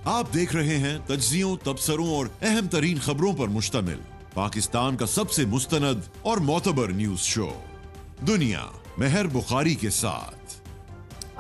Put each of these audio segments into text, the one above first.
आप देख रहे हैं तज्जियों, तबसरों और अहम तरीन खबरों पर मुश्तमिल पाकिस्तान का सबसे मुस्तनद और मोतबर न्यूज शो दुनिया मेहर बुखारी के साथ।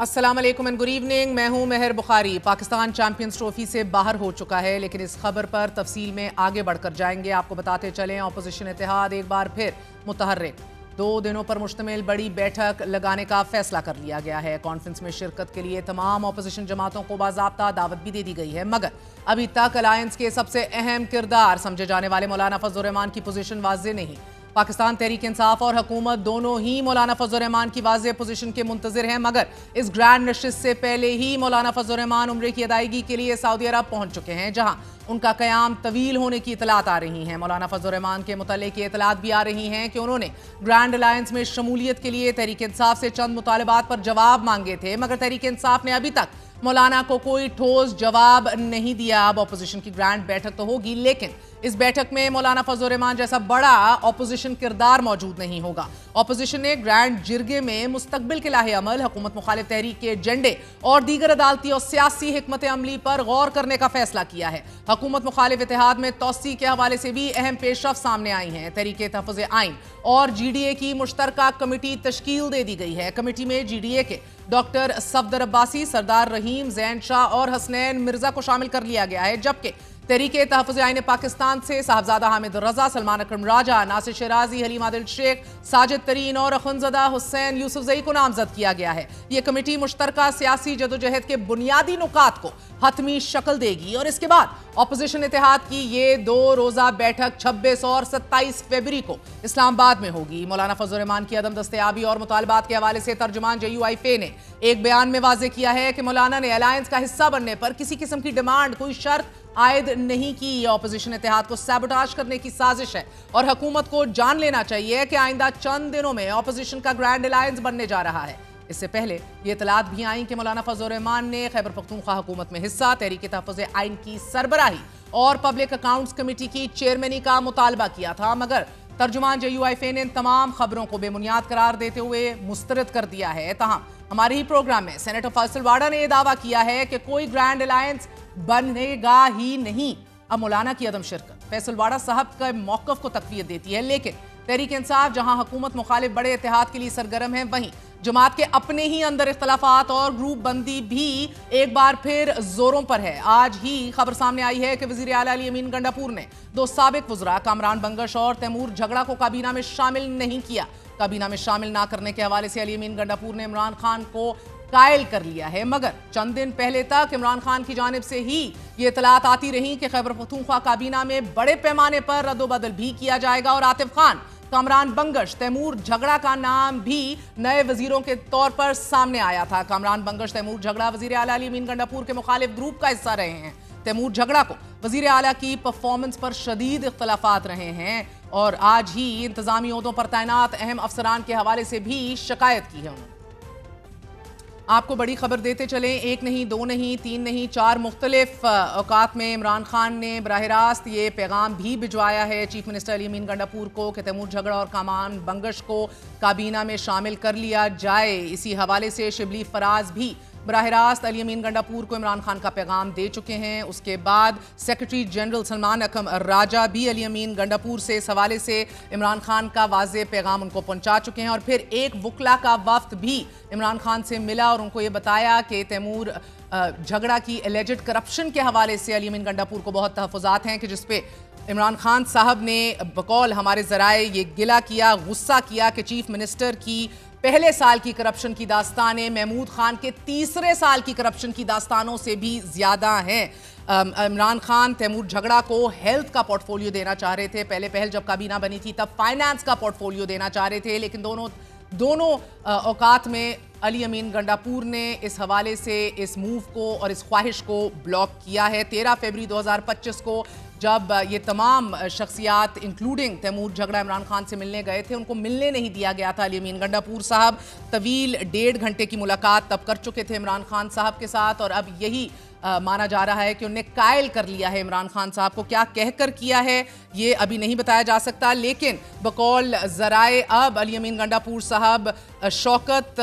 अस्सलाम वालेकुम एंड गुड इवनिंग। मैं हूं मेहर बुखारी। पाकिस्तान चैंपियंस ट्रॉफी से बाहर हो चुका है, लेकिन इस खबर पर तफसील में आगे बढ़कर जाएंगे। आपको बताते चलें, ऑपोजिशन इत्तेहाद एक बार फिर मुतहर्रिक। 2 दिनों पर मुश्तमिल बड़ी बैठक लगाने का फैसला कर लिया गया है। कॉन्फ्रेंस में शिरकत के लिए तमाम ऑपोजिशन जमातों को बाज़ाब्ता दावत भी दे दी गई है, मगर अभी तक अलायंस के सबसे अहम किरदार समझे जाने वाले मौलाना फजल रहमान की पोजीशन वाज़ेह नहीं। पाकिस्तान तहरीक इंसाफ और हुकूमत दोनों ही मौलाना फजल रहमान की वाज़ेह पोजीशन के मुंतज़िर हैं, मगर इस ग्रैंड नशिस्त से पहले ही मौलाना फजल रहमान उम्रे की अदायगी के लिए सऊदी अरब पहुंच चुके हैं, जहां उनका क़याम तवील होने की इतलात आ रही हैं। मौलाना फजल रहमान के मुतालिक इतलात भी आ रही हैं कि उन्होंने ग्रैंड अलायंस में शमूलियत के लिए तहरीक इंसाफ से चंद मुतालबात पर जवाब मांगे थे, मगर तहरीक इंसाफ ने अभी तक मौलाना को कोई ठोस जवाब नहीं दिया। अब ऑपोजिशन की ग्रैंड बैठक तो होगी, लेकिन इस बैठक में मौलाना फजल रहमान जैसा बड़ा ऑपोजिशन किरदार मौजूद नहीं होगा। ऑपोजिशन ने ग्रैंड जिरगे में मुस्तकबिल के लाहे अमल, हुकूमत मुखालिफ तहरीक के एजेंडे और दीगर अदालती और सियासी हिकमत अमली पर गौर करने का फैसला किया है। हुकूमत मुखालिफ इत्तेहाद में तौसी के हवाले से भी अहम पेशरफ सामने आई हैं। तहरीक तहफ़्फ़ुज़ आइन और GDA की मुश्तरका कमेटी तश्कील दे दी गई है। कमेटी में GDA के डॉक्टर सफदर अब्बासी, सरदार रहीम, जैन शाह और हसनैन मिर्जा को शामिल कर लिया गया है, जबकि तहरीक तहफ़्फ़ुज़ आइन पाकिस्तान से साहबजादा हामिद रजा, सलमान अकरम राजा, नासिर शराजी, हलीम आदिल शेख, साजिद तरीन और अखुनज़दा हुसैन यूसुफजई को नामजद किया गया है। यह कमेटी मुश्तरका सियासी जदोजहद के बुनियादी नुकात को हतमी शक्ल देगी और इसके बाद ऑपोजिशन इत्तेहाद की ये 2 रोज़ा बैठक 26 और 27 फरवरी को इस्लामाबाद में होगी। मौलाना फजल रहमान की अदम दस्तयाबी और मुतालबात के हवाले से तर्जुमान JUIFA ने एक बयान में वाज़ेह किया है कि मौलाना ने अलायंस का हिस्सा बनने पर किसी किस्म की डिमांड, कोई शर्त आयद नहीं की। यह ऑपोजिशन इत्तेहाद को सैबोटाज करने की साजिश है और हुकूमत को जान लेना चाहिए कि आइंदा चंद दिनों में ऑपोजिशन का ग्रैंड अलायंस बनने जा रहा है। इससे पहले ये इतलात भी आई कि मौलाना फजल रहमान ने खैबर पख्तूनख्वा हुकूमत में हिस्सा, तहरीक तहफ़्फ़ुज़ आइन की सरबराही और पब्लिक अकाउंट्स कमेटी की चेयरमैनी का मुतालबा किया था, मगर तर्जुमान JUIFA ने तमाम खबरों को बेबुनियाद करार देते हुए मुस्तरद कर दिया है। तहम हमारे ही प्रोग्राम में सेनेटर फैसल वाडा ने यह दावा किया है कि कोई ग्रैंड अलायंस बनेगा ही नहीं। अब मौलाना की अदम शिरकत फैसल वाडा साहब के मौक़िफ़ को तक़वियत देती है, लेकिन तहरीक इंसाफ जहां हुकूमत मुखालिफ बड़े इत्तेहाद के लिए सरगर्म है, वहीं जमात के अपने ही अंदर इख्तलाफात और ग्रुप बंदी भी एक बार फिर जोरों पर है। आज ही खबर सामने आई है कि वज़ीर आला अली अमीन गंडापुर ने 2 साबिक वज़रा कामरान बंगश और तैमूर झगड़ा को काबीना में शामिल नहीं किया। काबीना में शामिल ना करने के हवाले से अली अमीन गंडापुर ने इमरान खान को कायल कर लिया है, मगर चंद दिन पहले तक इमरान खान की जानिब से ही ये इतलात आती रही कि खैबर पख्तूनख्वा काबीना में बड़े पैमाने पर रद्दोबदल भी किया जाएगा और आतिफ खान, कामरान बंगश, तैमूर झगड़ा का नाम भी नए वजीरों के तौर पर सामने आया था। कामरान बंगश, तैमूर झगड़ा वजीर आला अली अमीन गंडापुर के मुखालिफ ग्रुप का हिस्सा रहे हैं। तैमूर झगड़ा को वजीर आला की परफॉर्मेंस पर शदीद इख्तलाफात रहे हैं और आज ही इंतजामी ओहदों पर तैनात अहम अफसरान के हवाले से भी शिकायत की है उन्होंने। आपको बड़ी खबर देते चलें, 1 नहीं, 2 नहीं, 3 नहीं, 4 मुख्तलिफ औकात में इमरान खान ने बराह रास्त ये पैगाम भी भिजवाया है चीफ मिनिस्टर अली अमीन गंडापुर को कि तैमूर झगड़ा और कामरान बंगश को काबीना में शामिल कर लिया जाए। इसी हवाले से शिबली फराज भी बराह रास्त अली अमीन गंडापुर को इमरान खान का पैगाम दे चुके हैं। उसके बाद सेक्रेटरी जनरल सलमान अकरम राजा भी अली अमीन गंडापुर से इस हवाले से इमरान खान का वाज़ेह पैगाम उनको पहुंचा चुके हैं और फिर एक वकला का वफ्द भी इमरान खान से मिला और उनको ये बताया कि तैमूर झगड़ा की एलिजेड करप्शन के हवाले से अली अमीन गंडापुर को बहुत तहफ़्फ़ुज़ात हैं कि जिसपे इमरान खान साहब ने बकौल हमारे ज़राए ये गिला किया, गुस्सा किया कि चीफ मिनिस्टर की पहले साल की करप्शन की दास्तानें महमूद खान के तीसरे साल की करप्शन की दास्तानों से भी ज़्यादा हैं। इमरान खान तैमूर झगड़ा को हेल्थ का पोर्टफोलियो देना चाह रहे थे, पहले पहल जब काबीना बनी थी तब फाइनेंस का पोर्टफोलियो देना चाह रहे थे, लेकिन दोनों औकात में अली अमीन गंडापुर ने इस हवाले से इस मूव को और इस ख्वाहिश को ब्लॉक किया है। 13 फरवरी 2025 को जब ये तमाम शख्सियात इंक्लूडिंग तैमूर झगड़ा इमरान खान से मिलने गए थे, उनको मिलने नहीं दिया गया था। अली अमीन गंडापुर साहब तवील 1.5 घंटे की मुलाकात तब कर चुके थे इमरान खान साहब के साथ और अब यही माना जा रहा है कि उन्हें कायल कर लिया है इमरान खान साहब को। क्या कहकर किया है ये अभी नहीं बताया जा सकता, लेकिन बकौल ज़राए अब अली अमीन गंडापुर साहब शौकत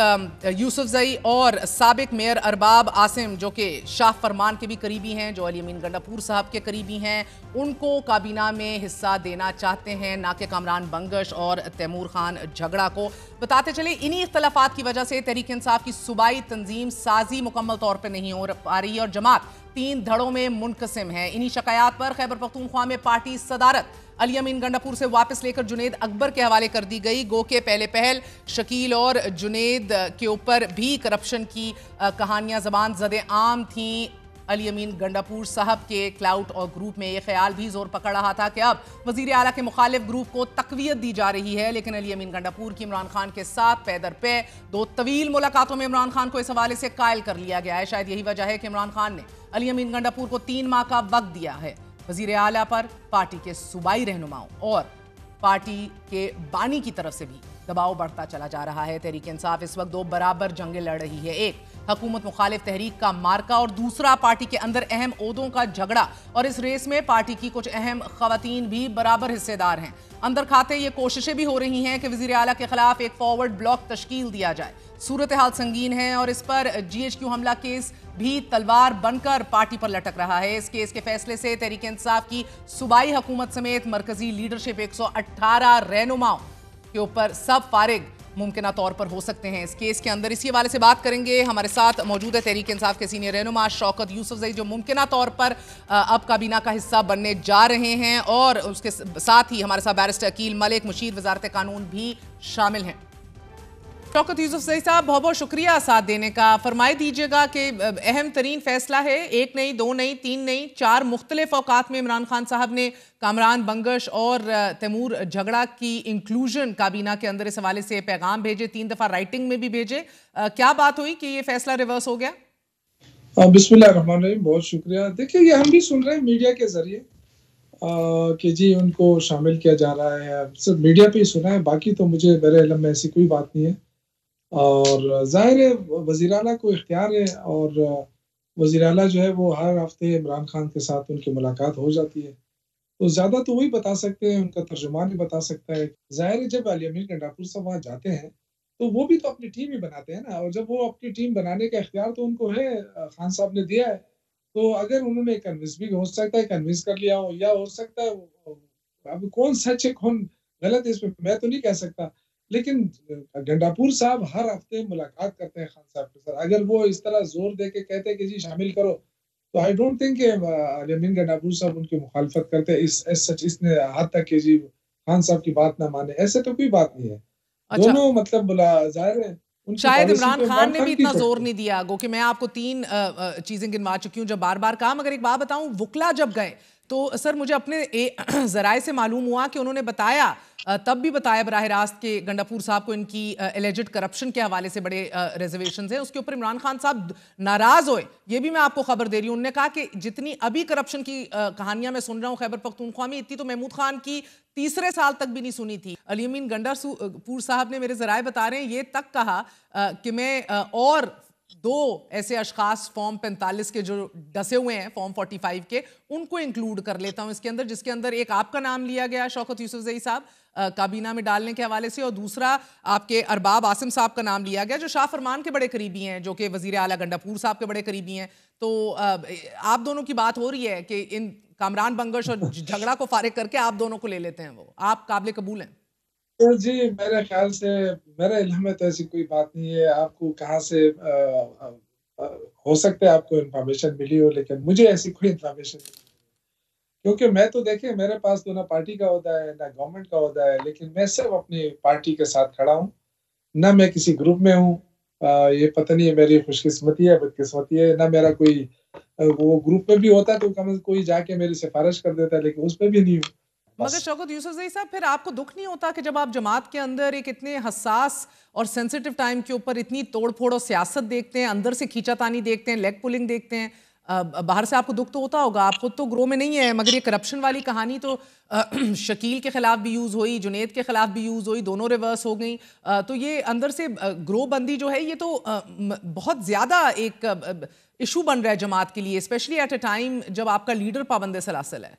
यूसुफजई और साबिक मेयर अरबाब आसिम जो कि शाह फरमान के भी करीबी हैं, जो अली अमीन गंडापुर साहब के करीबी हैं, उनको काबीना में हिस्सा देना चाहते हैं, ना कि कामरान बंगश और तैमूर खान झगड़ा को। बताते चले इन्हीं इख्तलाफात की वजह से तहरीक इंसाफ की सूबाई तंजीम साजी मुकम्मल तौर पर नहीं हो पा रही है और जमात 3 धड़ों में मुनकसिम है। इन्हीं शिकायत पर खैबर पख्तूनख्वा में पार्टी सदारत अली अमीन गंडापुर से वापस लेकर जुनेद अकबर के हवाले कर दी गई। गो के पहले पहल शकील और जुनेद के ऊपर भी करप्शन की कहानियां ज़बान ज़दे आम थीं। अली अमीन गंडापुर साहब के क्लाउड और ग्रुप में यह ख्याल भी जोर पकड़ रहा था कि अब वजीर आला के मुखालिफ ग्रुप को तकवीयत दी जा रही है, लेकिन अली अमीन गंडापुर की इमरान खान के साथ पे दर पे 2 तवील मुलाकातों में इमरान खान को इस हवाले से कायल कर लिया गया है। शायद यही वजह है कि इमरान खान ने अली अमीन गंडापुर को 3 माह का वक्त दिया है। वजीर आला पर पार्टी के सूबाई रहनुमाओं और पार्टी के बानी की तरफ से भी दबाव बढ़ता चला जा रहा है। तहरीक इंसाफ इस वक्त 2 बराबर जंगें लड़ रही है, एक हुकूमत मुखालिफ तहरीक का मार्का और दूसरा पार्टी के अंदर अहम ओहदों का झगड़ा। और इस रेस में पार्टी की कुछ अहम खवातीन भी बराबर हिस्सेदार हैं। अंदर खाते ये कोशिशें भी हो रही हैं कि वजीर आला के खिलाफ एक फॉरवर्ड ब्लॉक तश्कील दिया जाए। सूरत हाल संगीन है और इस पर GHQ हमला केस भी तलवार बनकर पार्टी पर लटक रहा है। इस केस के फैसले से तहरीक इंसाफ की सूबाई हुकूमत समेत मरकजी लीडरशिप 118 रहनुमाओं के ऊपर सब फारिग मुमकिन तौर पर हो सकते हैं इस केस के अंदर। इसी हवाले से बात करेंगे। हमारे साथ मौजूद है तहरीक इंसाफ के सीनियर रहनुमा शौकत यूसुफजई, जो मुमकिन तौर पर अब काबीना का हिस्सा बनने जा रहे हैं, और उसके साथ ही हमारे साथ बैरिस्टर अकील मलिक, मुशीर वजारत कानून भी शामिल हैं। शौकत यूसुफजई साहब, बहुत बहुत शुक्रिया साथ देने का। फरमाई दीजिएगा कि अहम तरीन फैसला है, 1 नहीं, 2 नहीं, 3 नहीं, 4 मुख्तलिफ औकात में इमरान खान साहब ने कामरान बंगश और तैमूर झगड़ा की इंक्लूजन काबीना के अंदर इस हवाले से पैगाम भेजे, 3 दफ़ा राइटिंग में भी भेजे। क्या बात हुई कि ये फैसला रिवर्स हो गया? बिस्मिल्लाहिर्रहमानिर्रहीम, बहुत शुक्रिया। देखिए, ये हम भी सुन रहे हैं मीडिया के जरिए कि जी उनको शामिल किया जा रहा है, सिर्फ मीडिया पे ही सुना है, बाकी तो मुझे मेरे इल्म में ऐसी कोई बात नहीं है। और ज़ाहिर है वज़ीर आला को इख्तियार है, और वज़ीर आला जो है वो हर हफ्ते इमरान खान के साथ उनकी मुलाकात हो जाती है, तो ज़्यादा तो वही बता सकते हैं, उनका तर्जुमान ही बता सकता है। ज़ाहिर है जब अली अमीन गंडापुर साहब वहाँ जाते हैं तो वो भी तो अपनी टीम ही बनाते हैं ना, और जब वो अपनी टीम बनाने का इख्तियार तो उनको है, खान साहब ने दिया है। तो अगर उन्होंने कन्विंस भी हो सकता है, कन्विंस कर लिया हो, या हो सकता है अब कौन सच है कौन गलत है इसमें मैं तो नहीं कह सकता, लेकिन गंडापुर साहब हर हफ्ते मुलाकात करते हैं खान साहब के साथ। अगर वो इस तरह जोर दे के कहते हैं कि जी शामिल करो, तो आई डोंट थिंक अली अमीन गंडापुर साहब उनकी मुखालफत करते सच इसने हद तक कि जी खान साहब की बात ना माने, ऐसे तो कोई बात नहीं है। अच्छा। दोनों मतलब जाहिर है शायद इमरान खान ने भी इतना जोर नहीं दिया। गो कि मैं आपको 3 चीजें गिनवा चुकी हूँ जब बार बार कहा, मगर एक बात बताऊं, वुकला जब गए तो सर मुझे अपने जराए से मालूम हुआ कि उन्होंने बताया, तब भी बताया बराह रास्त के गंडापुर साहब को इनकी एलिजिड करप्शन के हवाले से बड़े रिजर्वेशंस हैं। उसके ऊपर इमरान खान साहब नाराज हुए, ये भी मैं आपको खबर दे रही हूँ। उन्होंने कहा कि जितनी अभी करप्शन की कहानियां मैं सुन रहा हूँ खैबर पख्तूनख्वा में, इतनी तो महमूद खान की तीसरे साल तक भी नहीं सुनी थी। अली अमीन गंडापुर साहब ने, मेरे जराए बता रहे हैं, ये तक कहा कि मैं और 2 ऐसे अशखास फॉर्म 45 के जो डसे हुए हैं फॉर्म 45 के, उनको इंक्लूड कर लेता हूं इसके अंदर, जिसके अंदर एक आपका नाम लिया गया शौकत यूसुफजई साहब काबीना में डालने के हवाले से, और दूसरा आपके अरबाब आसिम साहब का नाम लिया गया जो शाह फरमान के बड़े करीबी हैं, जो कि वजीर आला गंडापुर साहब के बड़े करीबी हैं। तो आप दोनों की बात हो रही है कि इन कामरान बंगश और झगड़ा को फारिग करके आप दोनों को ले लेते हैं, वो आप काबिल कबूल हैं? तो जी मेरे ख्याल से मेरे इल्म में तो ऐसी कोई बात नहीं है। आपको कहाँ से हो सकता है आपको इन्फॉर्मेशन मिली हो, लेकिन मुझे ऐसी कोई इन्फॉर्मेशन नहीं, क्योंकि मैं तो देखिए मेरे पास तो ना पार्टी का ओहदा है ना गवर्नमेंट का ओहदा है, लेकिन मैं सिर्फ अपनी पार्टी के साथ खड़ा हूँ, ना मैं किसी ग्रुप में हूँ। ये पता नहीं है मेरी खुशकिस्मती है बदकिस्मती है, ना मेरा कोई वो ग्रुप में भी होता तो कम कोई जाके मेरी सिफारिश कर देता, लेकिन उसमें भी नहीं हूँ। मगर शौकत यूसुफजई साहब, फिर आपको दुख नहीं होता कि जब आप जमात के अंदर एक इतने हसास और सेंसिटिव टाइम के ऊपर इतनी तोड़फोड़ और सियासत देखते हैं, अंदर से खींचातानी देखते हैं, लेग पुलिंग देखते हैं, बाहर से आपको दुख तो होता होगा, आप खुद तो ग्रो में नहीं है, मगर ये करप्शन वाली कहानी तो शकील के खिलाफ भी यूज हुई, जुनेद के खिलाफ भी यूज हुई, दोनों रिवर्स हो गई। तो ये अंदर से ग्रो बंदी जो है ये तो बहुत ज्यादा एक इशू बन रहा है जमात के लिए, स्पेशली एट अ टाइम जब आपका लीडर पाबंद सलासिल है।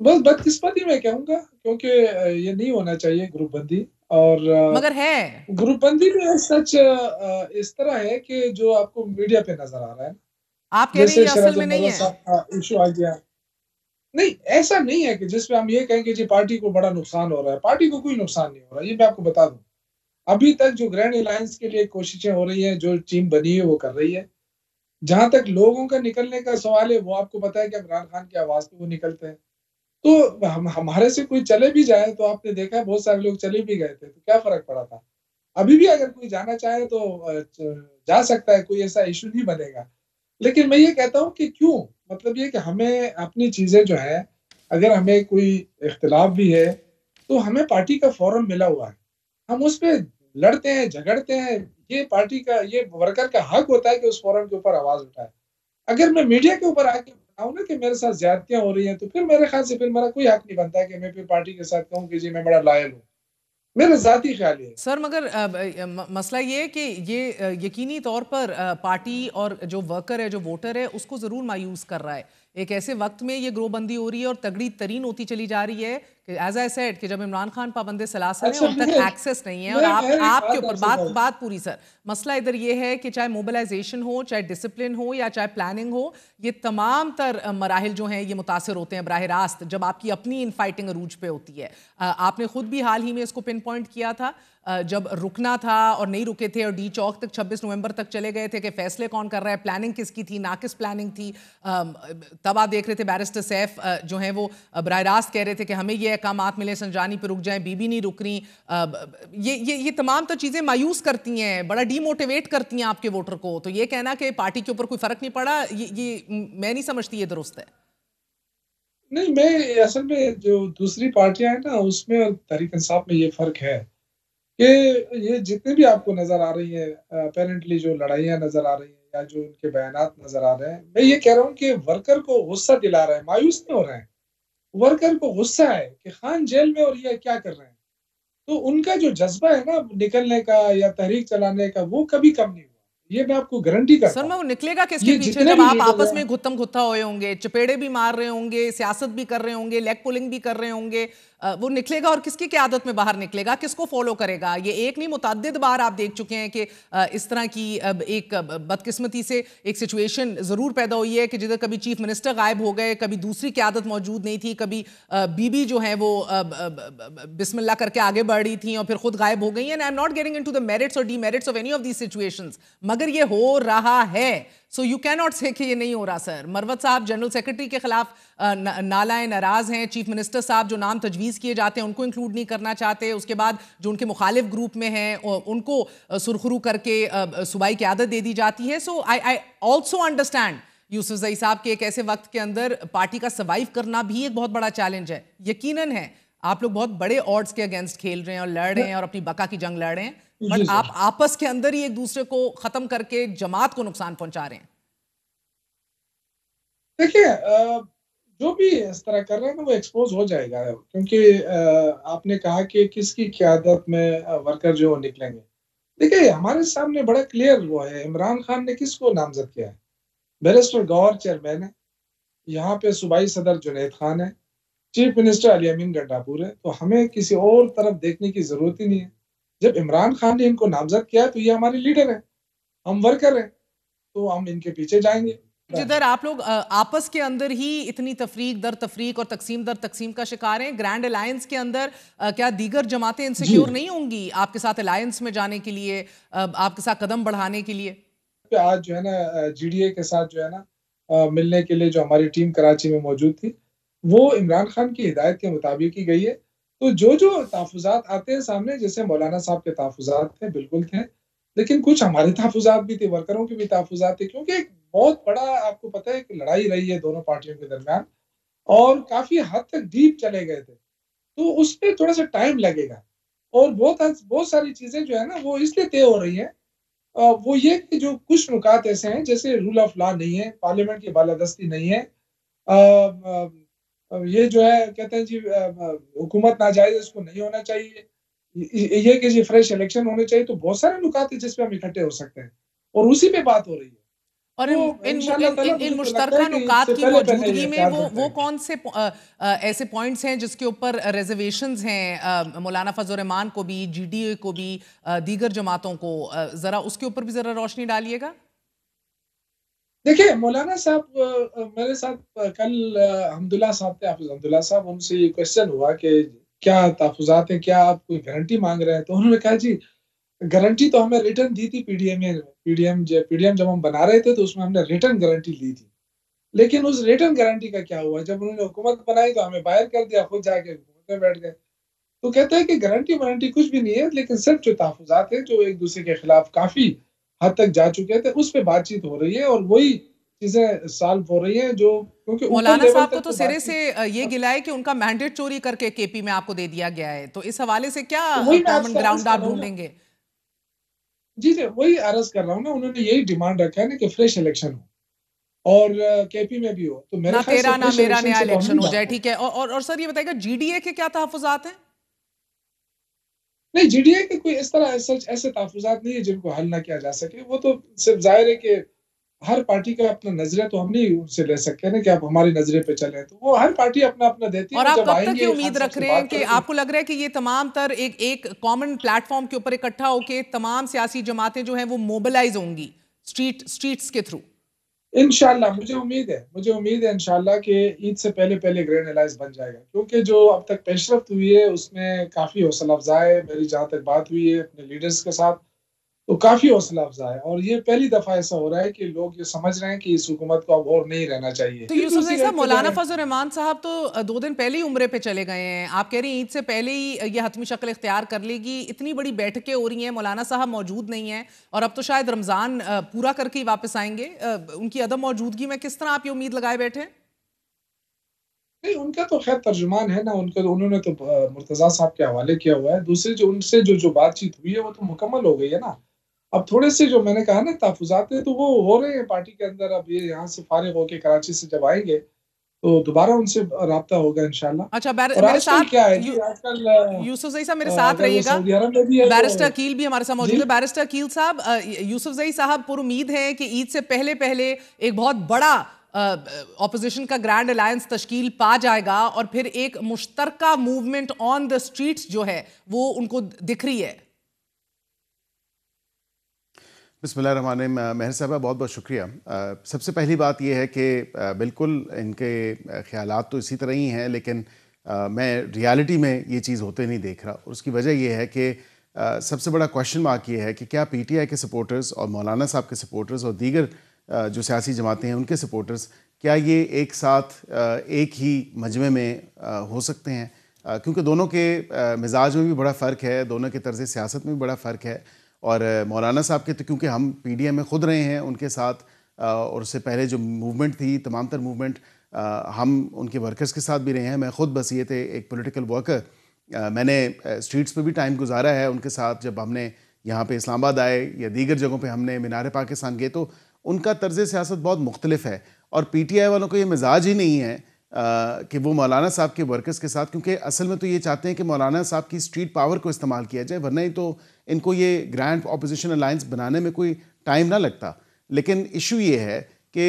बस बदकिस्मती मैं कहूँगा, क्योंकि ये नहीं होना चाहिए ग्रुप बंदी। और मगर है ग्रुप बंदी में सच इस तरह है कि जो आपको मीडिया पे नजर आ रहा है, आप कह रहे हैं जैसे ये असल सिराज में नहीं अहमद है। साहब का इशू आ गया। नहीं, ऐसा नहीं है कि जिसमें हम ये कहें कि जी पार्टी को बड़ा नुकसान हो रहा है। पार्टी को कोई नुकसान नहीं हो रहा, ये मैं आपको बता दूं। अभी तक जो ग्रैंड अलायंस के लिए कोशिशें हो रही हैं, जो टीम बनी है वो कर रही है। जहां तक लोगों का निकलने का सवाल है, वो आपको पता है कि इमरान खान की आवाज पे वो निकलते हैं। तो हम हमारे से कोई चले भी जाए, तो आपने देखा है बहुत सारे लोग चले भी गए थे, तो क्या फर्क पड़ा था। अभी भी अगर कोई जाना चाहे तो जा सकता है, कोई ऐसा इशू नहीं बनेगा। लेकिन मैं ये कहता हूँ कि क्यों, मतलब ये कि हमें अपनी चीजें जो है, अगर हमें कोई इख्तिलाफ भी है तो हमें पार्टी का फोरम मिला हुआ है, हम उस पे लड़ते हैं, झगड़ते हैं। ये पार्टी का, ये वर्कर का हक होता है कि उस फोरम के ऊपर आवाज उठाए। अगर मैं मीडिया के ऊपर आके बताऊं ना कि मेरे साथ ज्यादतियां हो रही हैं, तो फिर मेरे ख्याल से फिर मेरा कोई हक नहीं बनता कि मैं फिर पार्टी के साथ कहूं कि जी मैं बड़ा लॉयल हूँ। मेरा जाती ख्याल है। सर मगर मसला ये है कि ये यकीनी तौर पर पार्टी और जो वर्कर है, जो वोटर है, उसको ज़रूर मायूस कर रहा है। एक ऐसे वक्त में ये ग्रोबंदी हो रही है और तगड़ी तरीन होती चली जा रही है कि एज आई सेड कि जब इमरान खान पाबंद सलासल हैं, अच्छा, उन तक एक्सेस नहीं है। और मैं एक आपके बात ऊपर आपसे बात कहूं। बात पूरी सर, मसला इधर ये है कि चाहे मोबिलाइजेशन हो, चाहे डिसिप्लिन हो, या चाहे प्लानिंग हो, ये तमाम तर मराहिल जो हैं ये मुतासर होते हैं बराह रास्त जब आपकी अपनी इन फाइटिंग अरूज पे होती है। आपने खुद भी हाल ही में इसको पिन पॉइंट किया था जब रुकना था और नहीं रुके थे और डी चौक तक 26 नवंबर तक चले गए थे कि फैसले कौन कर रहा है, प्लानिंग किसकी थी, नाकिस प्लानिंग थी। तब आप देख रहे थे बैरिस्टर सैफ जो हैं वो बराह रास्त कह रहे थे कि हमें ये अहकामात मिले, संजानी पे रुक जाएं, बीबी नहीं रुक रही। ये तमाम तो चीज़ें मायूस करती हैं, बड़ा डीमोटिवेट करती हैं आपके वोटर को। तो ये कहना कि पार्टी के ऊपर कोई फर्क नहीं पड़ा, ये मैं नहीं समझती ये दुरुस्त है। नहीं, मैं असल में जो दूसरी पार्टियां हैं ना, उसमें और तहरीक इंसाफ में ये फर्क है कि ये जितने भी आपको नजर आ रही है, अपेरेंटली जो लड़ाइयाँ नजर आ रही हैं या जो उनके बयानात नजर आ रहे हैं, मैं ये कह रहा हूँ कि वर्कर को गुस्सा दिला रहा है, मायूस नहीं हो रहे हैं। वर्कर को गुस्सा है कि खान जेल में और ये क्या कर रहे हैं। तो उनका जो जज्बा है ना निकलने का या तहरीक चलाने का, वो कभी कम नहीं हुआ। ये मैं आपको गारंटी सर करता मैं हूँ। वो निकलेगा किसके ये पीछे जितने जब भी आप लीडर आपस हैं, में गुत्तम गुत्ता हुए होंगे, चपेड़े भी मार रहे होंगे, सियासत भी कर रहे होंगे, लेग पुलिंग भी कर रहे होंगे, वो निकलेगा और किसकी क़यादत में बाहर निकलेगा, किसको फॉलो करेगा। ये एक नहीं मुतअद्दिद बार आप देख चुके हैं कि इस तरह की एक बदकिस्मती से एक सिचुएशन ज़रूर पैदा हुई है कि जिधर कभी चीफ मिनिस्टर गायब हो गए, कभी दूसरी क़यादत मौजूद नहीं थी, कभी बीबी जो है वो बिस्मिल्लाह करके आगे बढ़ रही थी और फिर खुद गायब हो गई। And I am not getting into the merits और demerits of any of these situations, मगर ये हो रहा है। सो यू कैन नॉट से कि ये नहीं हो रहा। सर मरवत साहब जनरल सेक्रेटरी के खिलाफ नालाए नाराज हैं, चीफ मिनिस्टर साहब जो नाम तजवीज़ किए जाते हैं उनको इंक्लूड नहीं करना चाहते, उसके बाद जो उनके मुखालिफ ग्रुप में हैं उनको सुरखरू करके सूबाई क़यादत दे दी जाती है। सो आई ऑल्सो अंडरस्टैंड यूसुफ जई साहब के एक ऐसे वक्त के अंदर पार्टी का सर्वाइव करना भी एक बहुत बड़ा चैलेंज है। यकीनन है आप लोग बहुत बड़े ऑड्स के अगेंस्ट खेल रहे हैं और लड़ रहे हैं और अपनी बका की जंग लड़ रहे हैं, बट आप आपस के अंदर ही एक दूसरे को खत्म करके जमात को नुकसान पहुंचा रहे हैं। देखिए, जो भी इस तरह कर रहे हैं ना वो एक्सपोज हो जाएगा, क्योंकि आपने कहा कि किसकी क़यादत में वर्कर जो निकलेंगे। देखिए, हमारे सामने बड़ा क्लियर वो है, इमरान खान ने किसको नामजद किया है। बैरिस्टर गौहर चेयरमैन है, यहाँ पे सूबाई सदर जुनैद खान है, चीफ मिनिस्टर अली अमीन गंडापुर है। तो हमें किसी और तरफ देखने की जरूरत ही नहीं है। जब इमरान खान ने इनको नामजद किया तो ये हमारे लीडर हैं, हम वर्कर हैं, तो हम इनके पीछे जाएंगे। जिधर आप लोग आपस के अंदर ही इतनी तफरीक दर तफरीक और तकसीम दर तकसीम का शिकार हैं, ग्रैंड अलायंस के अंदर क्या दीगर जमातें इनसिक्योर नहीं होंगी आपके साथ अलायंस में जाने के लिए, आपके साथ कदम बढ़ाने के लिए? आज जो है ना जीडीए के साथ जो है ना मिलने के लिए जो हमारी टीम कराची में मौजूद थी, वो इमरान खान की हिदायत के मुताबिक ही गई है। तो जो जो तहफ़्फ़ुज़ात आते हैं सामने, जैसे मौलाना साहब के तहफ़्फ़ुज़ात थे, बिल्कुल थे, लेकिन कुछ हमारे तहफ़्फ़ुज़ात भी थे, वर्करों के भी तहफ़्फ़ुज़ात थे, क्योंकि एक बहुत बड़ा आपको पता है कि लड़ाई रही है दोनों पार्टियों के दरमियान और काफ़ी हद तक डीप चले गए थे। तो उसमें थोड़ा-सा टाइम लगेगा और बहुत सारी चीज़ें जो है ना वो इसलिए तय हो रही हैं वो ये कि जो कुछ नुकात ऐसे हैं जैसे रूल ऑफ लॉ नहीं है, पार्लियामेंट की बालादस्ती नहीं है, ये जो है कहते हैं जी हुकूमत नाजायज इसको नहीं होना चाहिए, ये कि जी फ्रेश इलेक्शन होने चाहिए, तो बहुत सारे नुकात हैं जिस पे हम इकट्ठे हो सकते हैं और उसी पे बात हो रही है। और इन तो इन इंशाल्लाह इन ताला इन, इन मुझे तो लगता है मुश्तरका कि नुकात इससे की पहले मौजूदगी ये में ख्याल वो रखेंगे। कौन से ऐसे पॉइंट्स हैं जिसके ऊपर रिजर्वेशंस हैं, मौलाना फजल रहमान को भी, जीडीए को भी, दीगर जमातों को, जरा उसके ऊपर भी जरा रोशनी डालिएगा। देखिए, मौलाना साहब मेरे साथ कल हम्दुल्ला साहब थे, हाफ़िज़ हम्दुल्ला साहब, उनसे ये क्वेश्चन हुआ कि क्या तहफ़्फ़ुज़ात हैं, क्या आप कोई गारंटी माँग रहे हैं? तो उन्होंने कहा जी, गारंटी तो हमें रिटन दी थी पीडीएम में, पीडीएम जब हम बना रहे थे तो उसमें हमने रिटन गारंटी ली थी। लेकिन उस रिटन गारंटी का क्या हुआ? जब उन्होंने हुकूमत बनाई तो हमें बाहर कर दिया, खुद जाके हुकूमत में बैठ गए। तो कहते हैं कि गारंटी-वारंटी कुछ भी नहीं है, लेकिन सिर्फ़ जो तहफ़्फ़ुज़ात हैं, जो एक-दूसरे के खिलाफ काफ़ी हद तक जा चुके थे, उस पे बातचीत हो रही है और वही चीज़ें सॉल्व हो रही हैं जो क्योंकि ऊपर मौलाना लेवल साहब को तक तो तो सिरे से बातचीत ये गिला है कि उनका मैंडेट चोरी करके केपी में आपको दे दिया गया है, तो इस हवाले से क्या तो वही मैं कॉमन आपसे अर्ज़ ग्राउंड कर आप रहा हूँ ना। ढूंढेंगे? जी, जी, वही अर्ज़ कर रहा हूँ ना, उन्होंने यही डिमांड रखा है ना कि फ्रेश इलेक्शन हो और केपी में भी हो। तो मेरे ना ख़्याल से तेरा ना फ्रेश मेरा इलेक्शन नया से तो हम इलेक्शन नहीं हो जाए, भागते। ठीक है। और सर ये बताइएगा, जीडीए के क्या तहफुजात हैं? नहीं, जीडीए के कोई इस तरह सच ऐसे तहफ़्फ़ुज़ात नहीं है जिनको हल ना किया जा सके। वो तो सिर्फ़ ज़ाहिर है कि हर पार्टी का अपना नज़रिया तो हम नहीं उनसे ले सकते ना कि आप हमारे नज़रिए पे चलें। तो वो हर पार्टी अपना-अपना देती है, और वो आप जब कब तक ये आएँगे खान उम्मीद साहब रख से रहे हैं बात कि करेंगे। आपको लग रहा है कि ये तमाम तर एक एक कॉमन प्लेटफॉर्म के ऊपर इकट्ठा होके तमाम सियासी जमातें जो हैं वो मोबिलाइज होंगी स्ट्रीट्स के थ्रू? इंशाअल्लाह मुझे उम्मीद है इंशाअल्लाह कि ईद से पहले-पहले ग्रैंड अलायंस बन जाएगा। क्योंकि जो अब तक पेशरफ्त हुई है उसमें काफ़ी हौसला अफ़ज़ा है। मेरी जहाँ तक बात हुई है अपने लीडर्स के साथ, तो काफ़ी हौसला अफ़ज़ा है और ये पहली दफ़ा ऐसा हो रहा है कि लोग ये समझ रहे हैं कि इस हुकूमत को अब और नहीं रहना चाहिए। तो फिर यूसुफ जई दूसरी साहब, मौलाना जगह फजल रहमान साहब तो 2 दिन पहले ही उम्रे पे चले गए हैं। आप कह रही हैं ईद से पहले ही ये हतमी शक्ल इख्तियार कर लेगी। इतनी बड़ी बैठकें हो रही हैं, मौलाना साहब मौजूद नहीं हैं और अब तो शायद रमज़ान पूरा करके ही वापस आएंगे। उनकी अदम मौजूदगी में किस तरह आप ये उम्मीद लगाए बैठे हैं? नहीं, उनका तो ख़ैर तर्जुमान है ना, उनका उन्होंने तो मुर्तज़ा साहब के हवाले किया हुआ है। दूसरी जो उनसे जो बातचीत हुई है, वो तो मुकम्मल हो गई है ना। अब थोड़े से जो मैंने कहा ना तहफ़्फ़ुज़ात हैं, तो वो हो रहे हैं पार्टी के अंदर। अब ये यहाँ से फ़ारिग़ होके कराची से जब आएँगे, तो दोबारा उनसे राब्ता होगा इंशाअल्लाह। अच्छा, और मेरे आजकल साथ क्या है जी, आजकल यूसुफ जई साहब मेरे साथ अगर वो रहिएगा। सऊदी अरब में भी है तो बैरिस्टर अकील भी हमारे साथ जी? मौजूद है। बैरिस्टर अकील साहब, यूसुफ जई साहब पुरुम्मीद हैं कि ईद से पहले पहले एक बहुत बड़ा ऑपोजिशन का ग्रैंड अलायंस तश्कील पा जाएगा और फिर एक मुश्तरका मूवमेंट ऑन द स्ट्रीट्स जो है वो उनको दिख रही है। बिस्मिल्लाहिर्रहमानिर्रहीम। मेहर साहबा, बहुत बहुत शुक्रिया। सबसे पहली बात यह है कि बिल्कुल इनके ख़यालात तो इसी तरह ही हैं, लेकिन मैं रियलिटी में ये चीज़ होते नहीं देख रहा। और उसकी वजह यह है कि सबसे बड़ा क्वेश्चन मार्क ये है कि क्या पीटीआई के सपोर्टर्स और मौलाना साहब के सपोर्टर्स और दीगर जो सियासी जमातें हैं उनके सपोर्टर्स, क्या ये एक साथ एक ही मजमे में हो सकते हैं? क्योंकि दोनों के मिजाज में भी बड़ा फ़र्क है, दोनों के तर्ज़ सियासत में भी बड़ा फ़र्क है। और मौलाना साहब के तो क्योंकि हम पीडीएम में ख़ुद रहे हैं उनके साथ, और उससे पहले जो मूवमेंट थी, तमाम तर मूवमेंट, हम उनके वर्कर्स के साथ भी रहे हैं। मैं ख़ुद बसीयत एक पॉलिटिकल वर्कर, मैंने स्ट्रीट्स पे भी टाइम गुजारा है उनके साथ। जब हमने यहाँ पे इस्लामाबाद आए या दीगर जगहों पे हमने मीनार पाकिस्तान गए, तो उनका तर्ज़ सियासत बहुत मुख्तलिफ है। और पीटीआई वालों को ये मिजाज ही नहीं है कि वो मौलाना साहब के वर्कर्स के साथ, क्योंकि असल में तो ये चाहते हैं कि मौलाना साहब की स्ट्रीट पावर को इस्तेमाल किया जाए, वरना ही तो इनको ये ग्रैंड ऑपोजिशन अलायंस बनाने में कोई टाइम ना लगता। लेकिन इशू ये है कि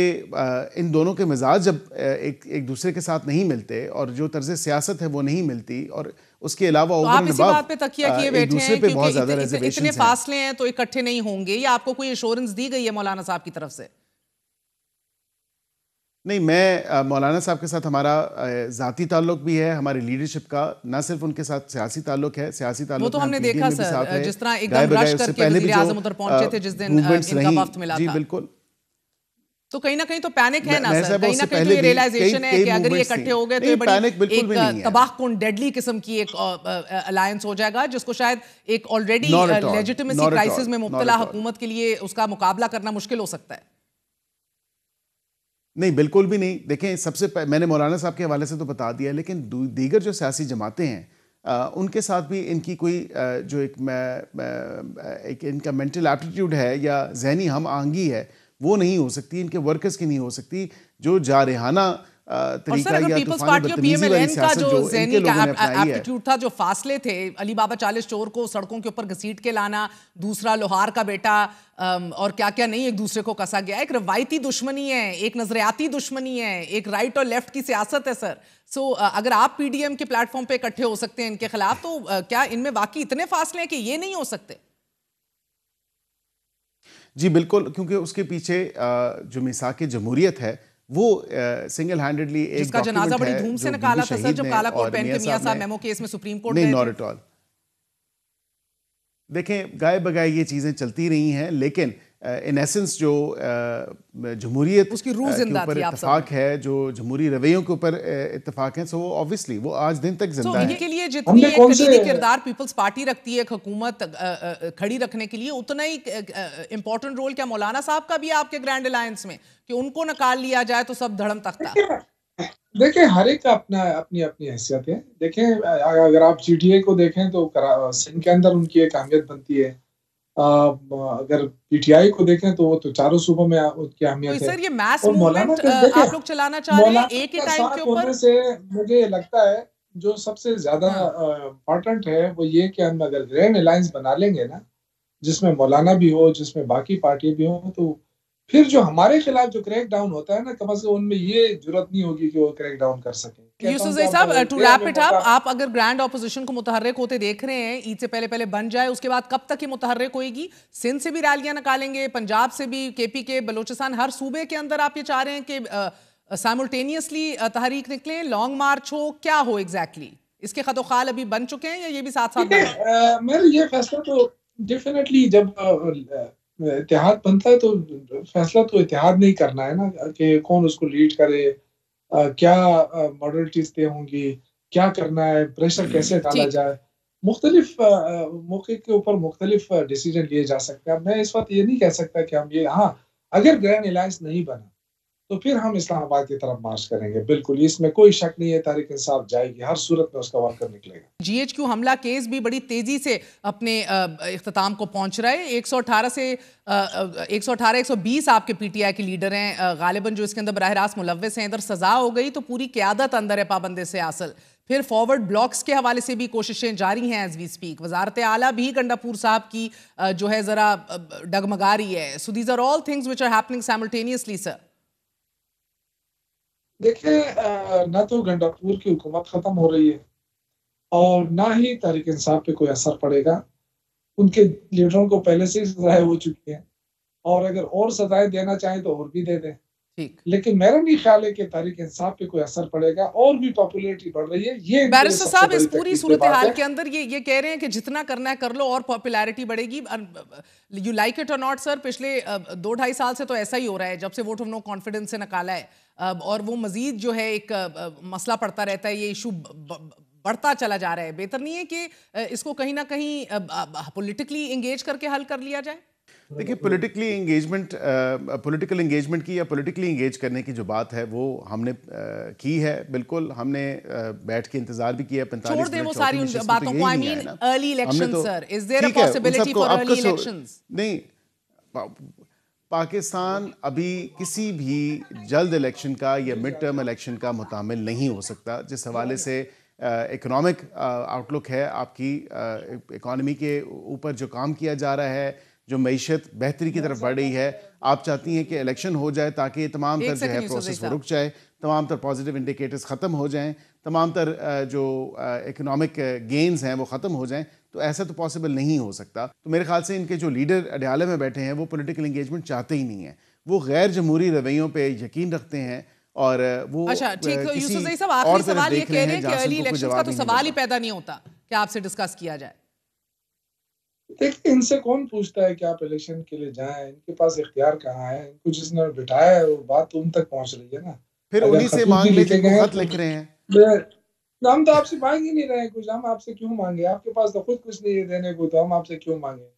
इन दोनों के मिजाज जब एक दूसरे के साथ नहीं मिलते और जो तर्ज़ सियासत है वो नहीं मिलती, और उसके अलावा तो ओवर आप एंड इसी अबव बात पे तकिया किए एक बैठे दूसरे हैं पे क्योंकि बहुत ज़्यादा इतने रिजर्वेशंस हैं। फासले हैं तो इकट्ठे नहीं होंगे, या आपको कोई एश्योरेंस दी गई है मौलाना साहब की तरफ से? नहीं, मैं मौलाना साहब के साथ हमारा ज़ाती ताल्लुक भी है, हमारी लीडरशिप का, ना सिर्फ उनके साथ सियासी ताल्लुक है। सियासी वो ताल्लुक तो में हम हमने पीडीएम देखा में भी सर, साथ है, जिस तरह गाय एकदम रश बगाए। उससे करके पहले भी वज़ीर जो आज़म उधर पहुंचे थे जिस दिन मूवमेंट्स इनका रहीं, वफ्त मिला जी था। बिल्कुल। तो कहीं ना कहीं तो पैनिक है ना मेहर सर, साहब, कहीं ना उससे कहीं तो पहले ये भी रियलाइजेशन है कई कि अगर ये मूवमेंट्स थी। इकट्ठे हो गए तो ये नहीं, बड़ी पैनिक बिल्कुल भी नहीं एक है। तबाहकुन डेडली किस्म की एक अलायंस हो जाएगा, जिसको शायद एक already not at all, legitimacy not at crisis all, में नॉट मुब्तला एट ऑल। हुकूमत के लिए उसका मुकाबला करना मुश्किल हो सकता है। नहीं, बिल्कुल भी नहीं। देखें, सबसे मैंने मौलाना साहब के हवाले से तो बता दिया, लेकिन दीगर जो सियासी जमातें हैं, उनके साथ भी इनकी कोई जो एक इनका मेंटल एप्टीट्यूड है या जहनी हम आहंगी है वो नहीं हो सकती, इनके वर्कर्स की नहीं हो सकती। जो जारहाना तरीका या पीपल्स पार्टी और पीएमएलएन का जो ज़हनी एप्टीट्यूड था, जो फासले थे, अली बाबा चालीस चोर को सड़कों के ऊपर घसीट के लाना, दूसरा लोहार का बेटा, और क्या क्या नहीं एक दूसरे को कसा गया। एक रवायती दुश्मनी है, एक नजरियाती दुश्मनी है, एक राइट और लेफ्ट की सियासत है सर। सो अगर आप पीडीएम के प्लेटफॉर्म पे इकट्ठे हो सकते हैं इनके खिलाफ, तो क्या इनमें वाकई इतने फासले हैं कि ये नहीं हो सकते? जी बिल्कुल, क्योंकि उसके पीछे जो मिसाक जमहूरियत है वो सिंगल हैंडेडली एक जिसका जनाजा बड़ी धूम से निकाला था सर, जब काला कोट पहन के मियां साहब मेमो केस में सुप्रीम कोर्ट नहीं, नॉट एट ऑल। देखें, गाय बगाए ये चीजें चलती रही हैं, लेकिन इन एसेंस जो जमहूरियत उसकी रूह जिंदा थी, इत्तेफाक है, जो जमहूरी रवैयों के ऊपर इत्तेफाक है, सो ऑब्वियसली वो आज दिन तक जिंदा है। इनके लिए जितनी एक कलीदी किरदार पीपल्स पार्टी रखती है एक हुकूमत खड़ी रखने के लिए, उतना ही इंपॉर्टेंट रोल क्या मौलाना साहब का भी है आपके ग्रैंड अलायंस में, कि उनको निकाल लिया जाए तो सब धड़म तख्ता? देखिए, हर एक का अपना अपनी अपनी हैसियत है। देखें, अगर आप जीटीए को देखें तो सिंध के अंदर उनकी एक अहमियत बनती है। अगर पीटीआई को देखें तो वो तो चारों सूबों में उनकी अहमियत है। सर ये मैस मूवमेंट आप लोग चलाना चाह रहे हैं एक ही टाइम के ऊपर से, मुझे लगता है जो सबसे ज्यादा इम्पोर्टेंट है वो ये कि हम अगर ग्रैंड अलायंस बना लेंगे ना, जिसमें मौलाना भी हो, जिसमें बाकी पार्टी भी हो, तो फिर जो हमारे खिलाफ जो क्रैक डाउन होता है ना, कम से कम उनमें ये जरूरत नहीं होगी कि वो क्रैक डाउन कर सके। यूसुफ साहब, टू रैप इट अप, आप अगर ग्रैंड ऑपोजिशन को मुतहर्रिक होते देख रहे हैं, ईद से पहले पहले बन जाए, उसके बाद कब तक ये मुतहर्रिक होएगी? सिंध से भी रैलियां निकालेंगे, पंजाब से भी, केपी के, बलोचिस्तान, हर सूबे के अंदर आप ये चाह रहे हैं कि साइमल्टेनियसली तहरीक निकले, लॉन्ग मार्च हो, क्या हो एग्जैक्टली? इसके खतोखाल अभी बन चुके हैं या ये भी साथ साथ? मेरा ये फैसला तो डेफिनेटली जब इत्तेहाद बनता है तो फैसला तो इत्तेहाद नहीं करना है ना, कि कौन उसको लीड करे, क्या मॉडलिटीज तय होंगी, क्या करना है, प्रेशर कैसे डाला जाए, मुख्तलिफ मौके के ऊपर मुख्तलिफ डिसीजन लिए जा सकते हैं। मैं इस वक्त ये नहीं कह सकता कि हम ये, हाँ अगर ग्रैंड अलायंस नहीं बना तो फिर हम इस्लामाबाद की तरफ मार्च करेंगे, बिल्कुल, इसमें कोई शक नहीं है। तहरीक इंसाफ जाएगी, हर सूरत में उसका वर्कर निकलेगा। जीएचक्यू हमला केस भी बड़ी तेजी से अपने इख्तिताम को पहुंच रहा है। 118 से 120 आपके पीटीआई के लीडर हैं गालिबन, जो इसके अंदर बराह रास्त मुलव्वस हैं। इधर सजा हो गई तो पूरी क़यादत अंदर है पाबंदी से हासिल। फिर फॉरवर्ड ब्लॉक्स के हवाले से भी कोशिशें जारी हैं एज वी स्पीक। वजारत आला भी गंडापुर साहब की जो है जरा डगमगा रही है। So these are all things which are happening simultaneously sir. देखिए, ना तो गंडापुर की हुकूमत खत्म हो रही है और ना ही तहरीक इंसाफ पे कोई असर पड़ेगा। उनके लीडरों को पहले से ही सजाएं हो चुकी हैं और अगर और सजाएं देना चाहें तो और भी दे दें। लेकिन मेरा नहीं ख्याल है कि तहरीक इंसाफ पे कोई असर पड़ेगा, और भी पॉपुलैरिटी बढ़ रही है। ये बैरिस्टर साहब, इस पूरी सूरत हाल के अंदर ये कह रहे हैं कि जितना करना है कर लो और पॉपुलैरिटी बढ़ेगी। यू लाइक इट और नॉट सर, पिछले 2-2.5 साल से तो ऐसा ही हो रहा है जब से वोट ऑफ नो कॉन्फिडेंस से निकाला है, और वो मजीद जो है एक मसला पड़ता रहता है, ये इशू बढ़ता चला जा रहा है। बेहतर नहीं है कि इसको कहीं ना कहीं पॉलिटिकली एंगेज करके हल कर लिया जाए? देखिए, पॉलिटिकल एंगेजमेंट की या पॉलिटिकली एंगेज करने की जो बात है वो हमने की है। बिल्कुल, हमने बैठ के इंतजार भी किया। 45 छोड़ दे वो सारी उन बातों को। I mean early election sir, is there a possibility for early elections? नहीं, पाकिस्तान अभी किसी भी जल्द इलेक्शन का या मिड टर्म इलेक्शन का मुतामिल नहीं हो सकता। जिस हवाले से इकोनॉमिक आउटलुक है आपकी, इकॉनमी के ऊपर जो काम किया जा रहा है, जो मईशत बेहतरी की तरफ बढ़ रही है, आप चाहती हैं कि इलेक्शन हो जाए ताकि तमाम तर जो है प्रोसेस वो रुक जाए, तमाम तर पॉजिटिव इंडिकेटर्स ख़त्म हो जाएं, तमाम तर जो इकोनॉमिक गेन्स हैं वो ख़त्म हो जाएं। तो ऐसा तो पॉसिबल नहीं हो सकता। तो मेरे ख्याल से इनके जो लीडर अडयाले में बैठे हैं वो पॉलिटिकल एंगेजमेंट चाहते ही नहीं है। वो गैर जमहूरी रवैयों पे यकीन रखते हैं और वो अच्छा ठीक है। यूसुफ ज़ई साहब, आखिरी सवाल ये कह रहे हैं कि अर्ली इलेक्शंस का तो सवाल ही पैदा नहीं होता कि आपसे डिस्कस किया जाए। देखिए, इनसे कौन पूछता है कि आप इलेक्शन के लिए जाएं? इनके पास इख्तियार कहाँ है? इनको जिसने बिठाया है वो बात तो उन तक पहुंच रही है ना। फिर उन्हीं से मांग ले जिनको खत लिख रहे हैं। हम तो आपसे मांग ही नहीं रहे हैं कुछ। हम आपसे क्यों मांगे? आपके पास तो खुद कुछ नहीं है देने को, तो हम आपसे क्यों मांगे?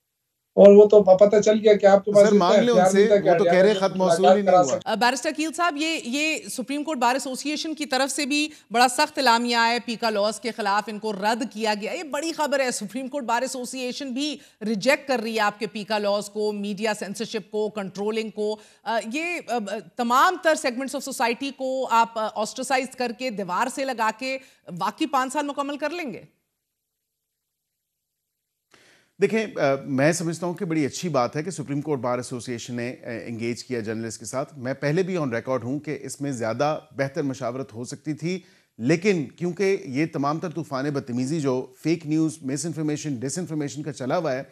और वो तो पता चल गया कि आपके पास सर मांग ले उनसे, वो तो कह रहे खत मौसूल ही नहीं हुआ। बैरिस्टर कील साहब, ये सुप्रीम कोर्ट बार एसोसिएशन की तरफ से भी बड़ा सख्त एलामिया है, पीका लॉज के खिलाफ इनको रद्द किया गया, ये बड़ी खबर है। सुप्रीम कोर्ट बार एसोसिएशन भी रिजेक्ट कर रही है आपके पीका लॉज को, मीडिया सेंसरशिप को, कंट्रोलिंग को। ये तमाम तर सेगमेंट्स ऑफ सोसाइटी को आप ऑस्ट्रेसाइज करके दीवार से लगा के बाकी 5 साल मुकम्मल कर लेंगे? देखिए, मैं समझता हूं कि बड़ी अच्छी बात है कि सुप्रीम कोर्ट बार एसोसिएशन ने एंगेज किया जर्नलिस्ट के साथ। मैं पहले भी ऑन रिकॉर्ड हूं कि इसमें ज़्यादा बेहतर मशावरत हो सकती थी, लेकिन क्योंकि ये तमाम तर तूफ़ान बदतमीज़ी जो fake news, misinformation, disinformation का चला हुआ है,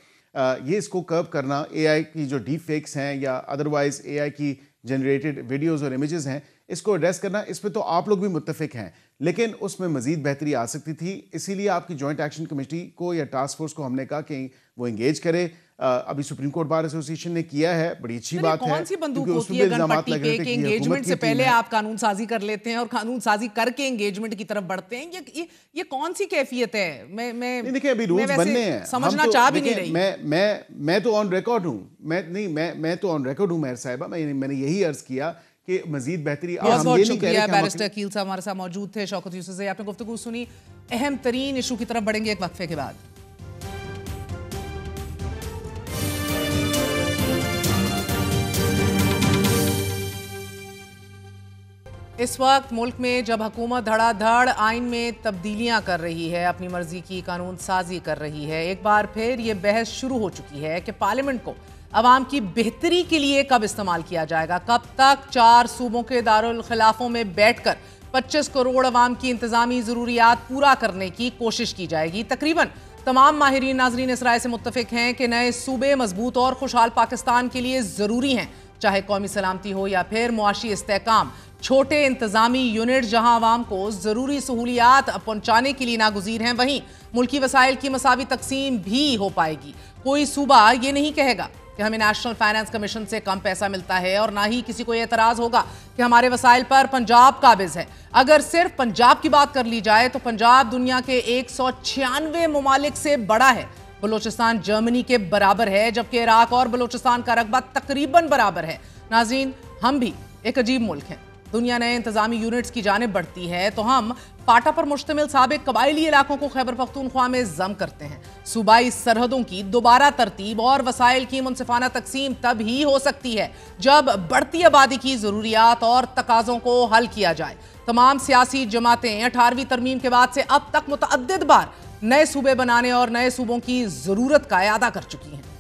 ये इसको कर्व करना, एआई की जो डीप फेक्स हैं या अदरवाइज एआई की जनरेटेड वीडियोज़ और इमेजेस हैं, इसको एड्रेस करना, इस पर तो आप लोग भी मुत्तफिक हैं, लेकिन उसमें मजीद बेहतरी आ सकती थी। इसीलिए आपकी जॉइंट एक्शन कमेटी को या टास्क फोर्स को हमने कहा कि वो एंगेज करे। अभी सुप्रीम कोर्ट बार एसोसिएशन ने किया है, बड़ी अच्छी बात है। कौन सी बंदूक होती है गनपट्टी पे कि एंगेजमेंट से पहले आप कानून साजी कर लेते हैं और कानून साजी करके एंगेजमेंट की तरफ बढ़ते हैं? ये कौन सी कैफियत है? मैं देखिए, अभी रूल्स बनने हैं, समझना चाह भी नहीं रही। मैं तो ऑन रिकॉर्ड हूं, मैं तो ऑन रिकॉर्ड हूं मेहर साहिबा। मैंने यही अर्ज किया कि मजीद बेहतरी। बहुत शुक्रिया बैरिस्टर कील साहब हमारे साथ मौजूद थे। शौकत यूसुफ से आपने गुफ्तगू सुनी। अहम तरीन इशू की तरफ बढ़ेंगे एक वक्फे के बाद। इस वक्त मुल्क में जब हुकूमत धड़ाधड़ आइन में तब्दीलियां कर रही है, अपनी मर्जी की कानून साजी कर रही है, एक बार फिर ये बहस शुरू हो चुकी है कि पार्लियामेंट को अवाम की बेहतरी के लिए कब इस्तेमाल किया जाएगा, कब तक 4 सूबों के दारुल खिलाफों में बैठकर 25 करोड़ अवाम की इंतजामी ज़रूरियात पूरा करने की कोशिश की जाएगी। तकरीबन तमाम माहिरीन नाजरीन इस राय से मुत्तफिक हैं कि नए सूबे मजबूत और खुशहाल पाकिस्तान के लिए ज़रूरी हैं, चाहे कौमी सलामती हो या फिर मुआशी इस्तेहकाम। छोटे इंतजामी यूनिट जहां आवाम को ज़रूरी सहूलियात पहुंचाने के लिए नागुज़ीर हैं, वहीं मुल्की वसाइल की मसावी तकसीम भी हो पाएगी। कोई सूबा ये नहीं कहेगा कि हमें नेशनल फाइनेंस कमीशन से कम पैसा मिलता है, और ना ही किसी को एतराज़ होगा कि हमारे वसाइल पर पंजाब काबिज है। अगर सिर्फ पंजाब की बात कर ली जाए तो पंजाब दुनिया के 196 ममालिक से बड़ा है। बलोचिस्तान जर्मनी के बराबर है, जबकि इराक और बलोचिस्तान का रकबा तकरीबन बराबर है। नाज़रीन, हम भी एक अजीब मुल्क हैं। दुनिया नए इंतजामी यूनिट्स की जानिब बढ़ती है तो हम पाटा पर मुश्तमिल साबिक कबायली इलाकों को खैबर पख्तूनख्वा में जम करते हैं। सूबाई सरहदों की दोबारा तरतीब और वसाइल की मुनसिफाना तकसीम तब ही हो सकती है जब बढ़ती आबादी की ज़रूरियात और तकाज़ों को हल किया जाए। तमाम सियासी जमातें 18वीं तरमीम के बाद से अब तक मुतअद्दिद बार नए सूबे बनाने और नए सूबों की ज़रूरत का इरादा कर चुकी हैं।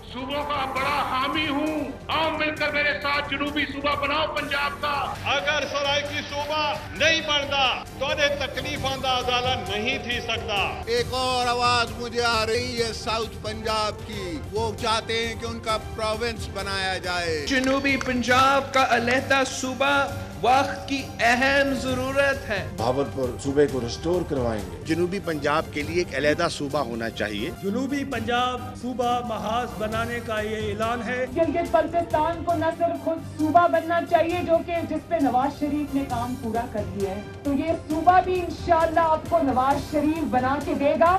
सूबों का बड़ा हामी हूँ, आओ मिलकर मेरे साथ जुनूबी सूबा बनाओ पंजाब का। अगर सराइकी सूबा नहीं बनता तो तकलीफ अंदाजा नहीं थी सकता। एक और आवाज मुझे आ रही है साउथ पंजाब की, वो चाहते हैं कि उनका प्रोविंस बनाया जाए। जुनूबी पंजाब का अलहदा सूबा वक्त की अहम जरूरत है। भावलपुर सूबे को रिस्टोर करवाएंगे। जनूबी पंजाब के लिए एक अलहदा सूबा होना चाहिए। जनूबी पंजाब सूबा महाज बनाने का ये ऐलान है। गिलगित बल्तिस्तान को न सिर्फ खुद सूबा बनना चाहिए, जो कि जिस पे नवाज शरीफ ने काम पूरा कर दिया है, तो ये सूबा भी इंशाअल्लाह आपको नवाज शरीफ बना के देगा।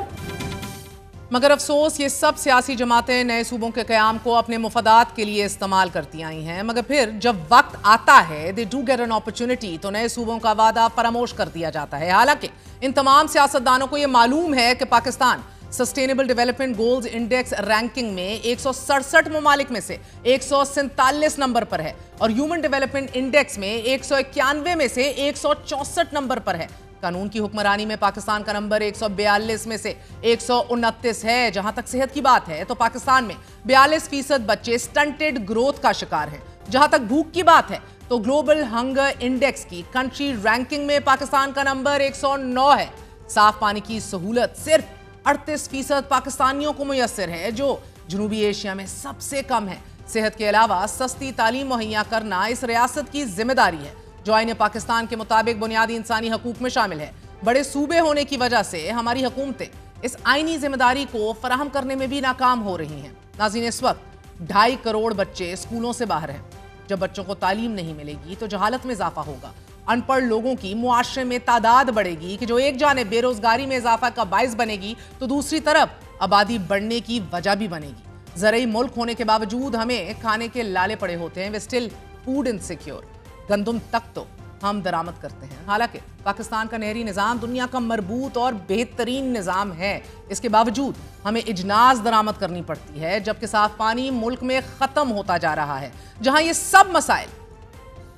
मगर अफसोस ये सब सियासी जमातें नए सूबों के क़याम को अपने मुफादात के लिए इस्तेमाल करती आई हैं, मगर फिर जब वक्त आता है they do get an opportunity तो नए सूबों का वादा फरामोश कर दिया जाता है। हालांकि इन तमाम सियासतदानों को ये मालूम है कि Pakistan sustainable development goals index ranking में 167 ममालिक में से 147 नंबर पर है और ह्यूमन डेवलपमेंट इंडेक्स में 191 में से 164 नंबर पर है। कानून की हुक्मरानी में पाकिस्तान का नंबर 142 में से 129 है। जहां तक सेहत की बात है तो पाकिस्तान में 42% बच्चे स्टंटेड ग्रोथ का शिकार हैं। जहां तक भूख की बात है तो ग्लोबल हंगर इंडेक्स की कंट्री रैंकिंग में पाकिस्तान का नंबर 109 है। साफ पानी की सहूलत सिर्फ 38% पाकिस्तानियों को मुयस्सर है, जो जनूबी एशिया में सबसे कम है। सेहत के अलावा सस्ती तालीम मुहैया करना इस रियासत की जिम्मेदारी है, जो आईन पाकिस्तान के मुताबिक बुनियादी इंसानी हकूक में शामिल है। बड़े सूबे होने की वजह से हमारी हुकूमतें इस आईनी जिम्मेदारी को फराहम करने में भी नाकाम हो रही हैं। नाज़रीन, इस वक्त 2.5 करोड़ बच्चे स्कूलों से बाहर हैं। जब बच्चों को तालीम नहीं मिलेगी तो जहालत में इजाफा होगा। अनपढ़ लोगों की मुआशरे में तादाद बढ़ेगी कि जो एक जाने बेरोजगारी में इजाफा का बाइस बनेगी, तो दूसरी तरफ आबादी बढ़ने की वजह भी बनेगी। ज़रूरी मुल्क होने के बावजूद हमें खाने के लाले पड़े होते हैं। वे स्टिल फूड इनसिक्योर। गंदम तक तो हम दरामद करते हैं। हालांकि पाकिस्तान का नहरी निज़ाम दुनिया का मरबूत और बेहतरीन निज़ाम है, इसके बावजूद हमें इजनास दरामद करनी पड़ती है, जबकि साफ पानी मुल्क में ख़त्म होता जा रहा है। जहां ये सब मसाइल,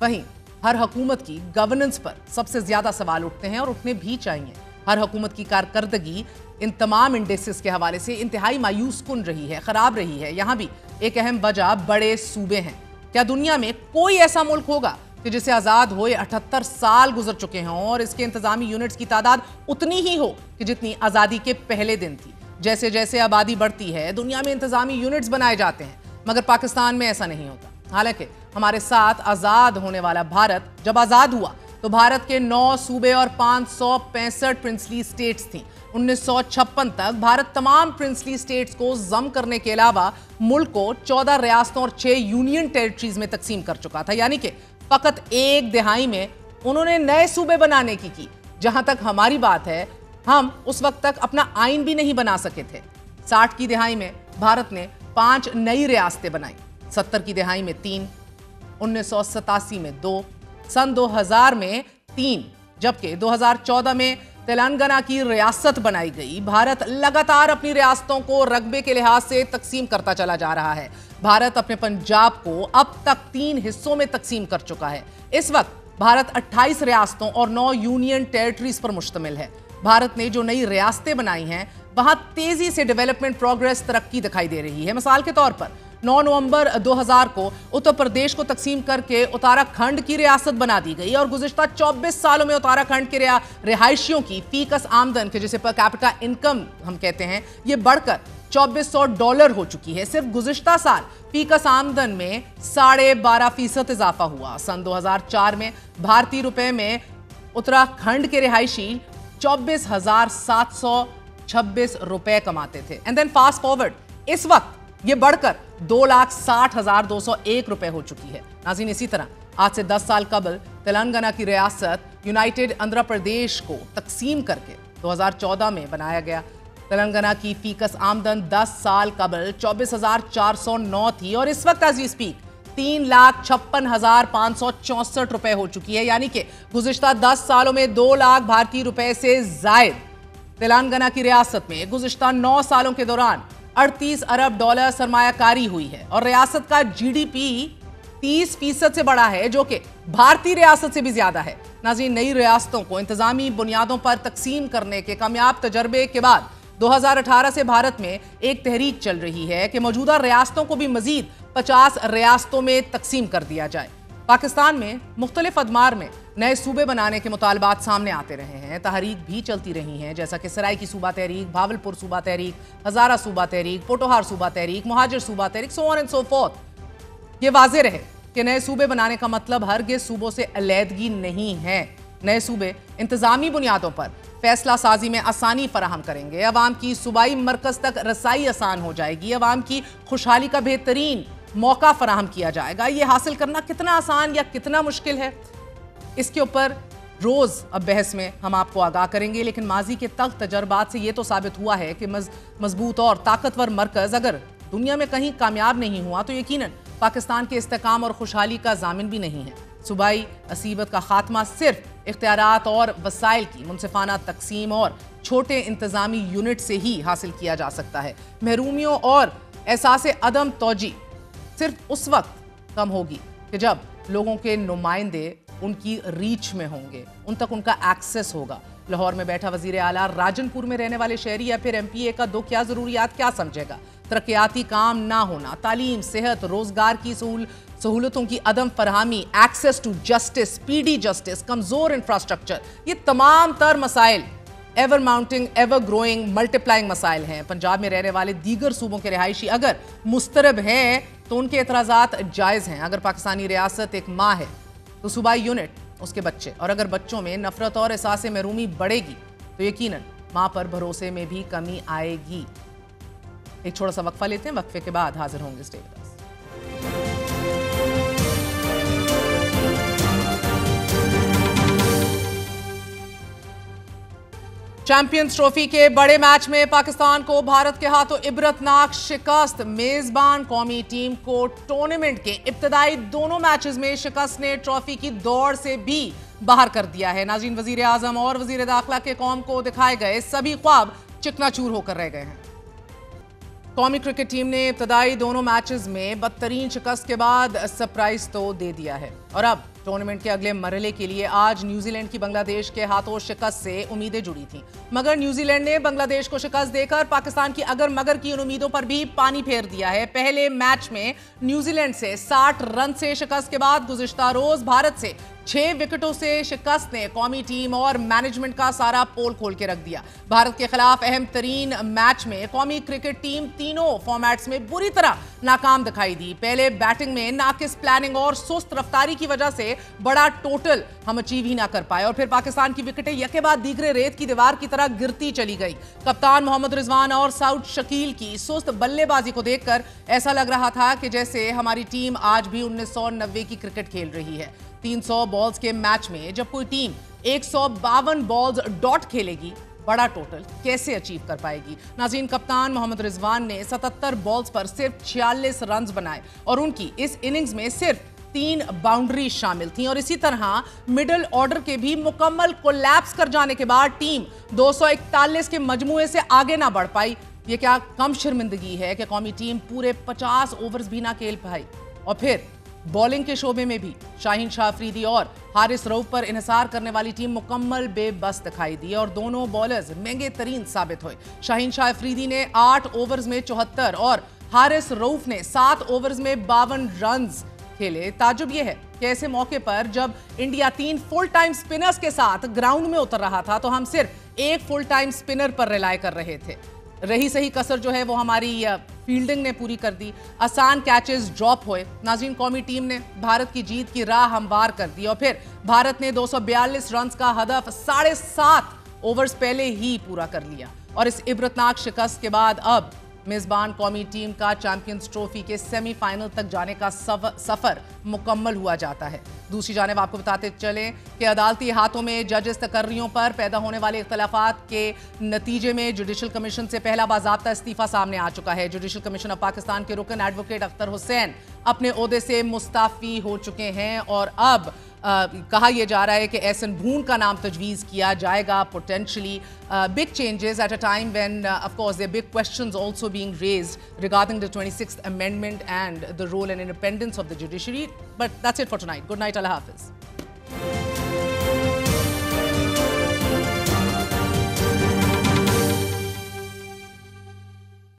वहीं हर हुकूमत की गवर्नेंस पर सबसे ज्यादा सवाल उठते हैं और उठने भी चाहिए। हर हुकूमत की कारकर्दगी इन तमाम इंडेक्सेस के हवाले से इंतहाई मायूस कुन रही है, खराब रही है। यहां भी एक अहम वजह बड़े सूबे हैं। क्या दुनिया में कोई ऐसा मुल्क होगा कि जिसे आज़ाद हुए 78 साल गुजर चुके हों और इसके इंतजामी यूनिट्स की तादाद उतनी ही हो कि जितनी आज़ादी के पहले दिन थी? जैसे जैसे आबादी बढ़ती है दुनिया में इंतजामी यूनिट्स बनाए जाते हैं, मगर पाकिस्तान में ऐसा नहीं होता। हालांकि हमारे साथ आज़ाद होने वाला भारत जब आज़ाद हुआ तो भारत के 9 सूबे और 565 प्रिंसली स्टेट्स थीं। 1956 तक भारत तमाम प्रिंसली स्टेट्स को जम करने के अलावा मुल्क को 14 रियासतों और 6 यूनियन टेरिटरीज में तकसीम कर चुका था। यानी कि फकत एक दिहाई में उन्होंने नए सूबे बनाने की। जहां तक हमारी बात है, हम उस वक्त तक अपना आइन भी नहीं बना सके थे। 60 की दिहाई में भारत ने 5 नई रियासतें बनाई, 70 की दिहाई में 3, 1987 में 2, सन 2000 में 3, जबकि 2014 में तेलंगाना की रियासत बनाई गई। भारत लगातार अपनी रियासतों को रकबे के लिहाज से तकसीम करता चला जा रहा है। भारत अपने पंजाब को अब तक 3 हिस्सों में तकसीम कर चुका है। इस वक्त भारत 28 रियासतों और 9 यूनियन टेरिटरीज पर मुश्तमिल है। भारत ने जो नई रियासतें बनाई हैं वहां तेजी से डेवलपमेंट प्रोग्रेस, तरक्की दिखाई दे रही है। मिसाल के तौर पर 9 नवंबर 2000 को उत्तर प्रदेश को तकसीम करके उत्तराखंड की रियासत बना दी गई और गुज़िश्ता 24 सालों में उत्तराखंड के रिहायशियों की फीकस आमदन के, जिसे पर कैपिटा इनकम हम कहते हैं, ये बढ़कर $2400 हो चुकी है। सिर्फ गुज़िश्ता साल फीकस आमदन में 12.5% इजाफा हुआ। सन 2004 में भारतीय रुपए में उत्तराखंड के रिहायशी 24,726 रुपए कमाते थे। एंड देन फास्ट फॉरवर्ड, इस वक्त ये बढ़कर 2,60,201 रुपए हो चुकी है। नाज़रीन, इसी तरह आज से 10 साल कबल तेलंगाना की रियासत यूनाइटेड आंध्र प्रदेश को तकसीम करके 2014 में बनाया गया। तेलंगाना की फीकस आमदन 10 साल कबल 24,409 थी और इस वक्त एज वी स्पीक 3,56,564 रुपए हो चुकी है। यानी कि गुज़िश्ता 10 सालों में 2 लाख भारतीय रुपए से जायद तेलंगाना की रियासत में गुज़िश्ता 9 सालों के दौरान $38 अरब सरमायाकारी हुई है और रियासत का जीडीपी 30% से बढ़ा है, जो कि भारतीय रियासत से भी ज्यादा है। नाज़रीन, नई रियासतों को इंतजामी बुनियादों पर तकसीम करने के कामयाब तजर्बे के बाद 2018 से भारत में एक तहरीक चल रही है कि मौजूदा रियासतों को भी मजीद 50 रियासतों में तकसीम कर दिया जाए। पाकिस्तान में मुख्तलिफ अदमार में नए सूबे बनाने के मुतालबात सामने आते रहे हैं, तहरीक भी चलती रही हैं, जैसा कि सराइकी सूबा तहरीक, भावलपुर सूबा तहरीक, हजारा सूबा तहरीक, पोटोहार सूबा तहरीक, मुहाजिर सूबा तहरीक, so on and so forth. ये वाज़ेह रहे कि नए सूबे बनाने का मतलब हरगिज़ सूबों से अलहदगी नहीं है। नए सूबे इंतजामी बुनियादों पर फैसला साजी में आसानी फराहम करेंगे, अवाम की सूबाई मरकज तक रसाई आसान हो जाएगी, अवाम की खुशहाली का बेहतरीन मौका फराहम किया जाएगा। ये हासिल करना कितना आसान या कितना मुश्किल है, इसके ऊपर रोज़ अब बहस में हम आपको आगाह करेंगे। लेकिन माजी के तक तजर्बात से ये तो साबित हुआ है कि मजबूत और ताकतवर मरकज़ अगर दुनिया में कहीं कामयाब नहीं हुआ तो यकीनन पाकिस्तान के इस्तेकाम और खुशहाली का जामिन भी नहीं है। सूबाई असीबत का खात्मा सिर्फ इख्तियारात और वसाइल की मुनसिफाना तकसीम और छोटे इंतजामी यूनिट से ही हासिल किया जा सकता है। महरूमियों और एहसास अदम तौजी सिर्फ उस वक्त कम होगी कि जब लोगों के नुमाइंदे उनकी रीच में होंगे, उन तक उनका एक्सेस होगा। लाहौर में बैठा वजीर आला राजनपुर में रहने वाले शहरी या फिर MPA का दो क्या ज़रूरियात क्या समझेगा? तरक्याती काम ना होना, तालीम, सेहत, रोजगार की सहूलतों की अदम फरहमी, access to justice, speedy justice, कमजोर इंफ्रास्ट्रक्चर, ये तमाम तर मसाइल ever mounting, ever growing, multiplying मसाइल हैं। पंजाब में रहने वाले दीगर सूबों के रिहायशी अगर मुस्तरब हैं तो उनके एतराज़ात जायज़ हैं। अगर पाकिस्तानी रियासत एक माँ है तो सूबाई यूनिट उसके बच्चे, और अगर बच्चों में नफरत और एहसास महरूमी बढ़ेगी तो यकीनन माँ पर भरोसे में भी कमी आएगी। एक छोटा सा वक्फा लेते हैं, वक्फे के बाद हाजिर होंगे। Stay with us. Champions trophy के बड़े मैच में पाकिस्तान को भारत के हाथों इबरतनाक शिकस्त। मेजबान कौमी टीम को टूर्नामेंट के इब्तदाई दोनों मैचेस में शिकस्त ने ट्रॉफी की दौड़ से भी बाहर कर दिया है। नाज़रीन, वजीर आजम और वजीर दाखिला के कौम को दिखाए गए सभी ख्वाब चिकनाचूर होकर रह गए हैं। कौमी क्रिकेट टीम ने इब्तदाई दोनों मैचेस में बदतरीन शिकस्त के बाद सरप्राइज तो दे दिया है और अब टूर्नामेंट के अगले मरहले के लिए आज न्यूजीलैंड की बांग्लादेश के हाथों शिकस्त से उम्मीदें जुड़ी थीं, मगर न्यूजीलैंड ने बांग्लादेश को शिकस्त देकर पाकिस्तान की अगर मगर की उन उम्मीदों पर भी पानी फेर दिया है। पहले मैच में न्यूजीलैंड से 60 रन से शिकस्त के बाद गुज़िश्ता रोज भारत से 6 विकेटों से शिकस्त ने कौमी टीम और मैनेजमेंट का सारा पोल खोल के रख दिया। भारत के खिलाफ अहम तरीन मैच में कौमी क्रिकेट टीम तीनों फॉर्मेट्स में बुरी तरह नाकाम दिखाई दी। पहले बैटिंग में नाकिस प्लानिंग और सुस्त रफ्तारी की वजह से बड़ा टोटल हम अचीव ही ना कर पाए और फिर पाकिस्तान की विकेटें यके बाद दीगरे रेत की दीवार की तरह गिरती चली गई। कप्तान मोहम्मद रिजवान और साउथ शकील की सुस्त बल्लेबाजी को देखकर ऐसा लग रहा था कि जैसे हमारी टीम आज भी 1990 की क्रिकेट खेल रही है। 300 बॉल्स के मैच में जब कोई टीम 152 बॉल्स डॉट खेलेगी, बड़ा टोटल कैसे अचीव कर पाएगी। नाज़रीन, कप्तान मोहम्मद रिजवान ने 77 बॉल्स पर सिर्फ 46 रन बनाए और उनकी इस इनिंग्स में सिर्फ 3 बाउंड्री शामिल थी और इसी तरह मिडिल ऑर्डर के भी मुकम्मल कोलैप्स कर जाने के बाद टीम 241 के मजमूए से आगे ना बढ़ पाई। ये क्या कम शर्मिंदगी है कि कौमी टीम पूरे 50 ओवर्स भी ना खेल पाई। और फिर बॉलिंग के शोबे में भी शाहीन शाह अफरीदी और हारिस रऊफ पर इन्हिसार करने वाली टीम मुकम्मल बेबस दिखाई दी और दोनों बॉलर्स महंगे तरीन साबित हुए। शाहीन शाह अफरीदी ने 8 ओवर्स में 74 और हारिस रऊफ ने 7 ओवर्स में 52 रन खेले। ताजुब यह है कि ऐसे मौके पर जब इंडिया 3 फुल टाइम स्पिनर्स के साथ ग्राउंड में उतर रहा था तो हम सिर्फ एक फुल टाइम स्पिनर पर रिलाय कर रहे थे। रही सही कसर जो है वो हमारी फील्डिंग ने पूरी कर दी। आसान कैचेस ड्रॉप हुए। नाज़रीन, कौमी टीम ने भारत की जीत की राह हमवार कर दी और फिर भारत ने 242 रन का हदफ 7.5 ओवर्स पहले ही पूरा कर लिया और इस इबरतनाक शिकस्त के बाद अब मेजबान कौमी टीम का चैंपियंस ट्रॉफी के सेमीफाइनल तक जाने का सफर मुकम्मल हुआ जाता है। दूसरी जानिब आपको बताते चलें कि अदालती हाथों में जजेस तकर्रियों पर पैदा होने वाले इख्तलाफात के नतीजे में जुडिशल कमीशन से पहला बाज़ाब्ता इस्तीफा सामने आ चुका है। जुडिशल कमीशन ऑफ पाकिस्तान के रुकन एडवोकेट अख्तर हुसैन अपने ओहदे से मुस्ताफ़ी हो चुके हैं और अब कहा यह जा रहा है कि एहसन भून का नाम तजवीज़ किया जाएगा। Potentially big changes at a time when of course there big questions also being raised regarding the 26th amendment and the role and independence of the judiciary. But that's it for tonight. Good night. Allah Hafiz.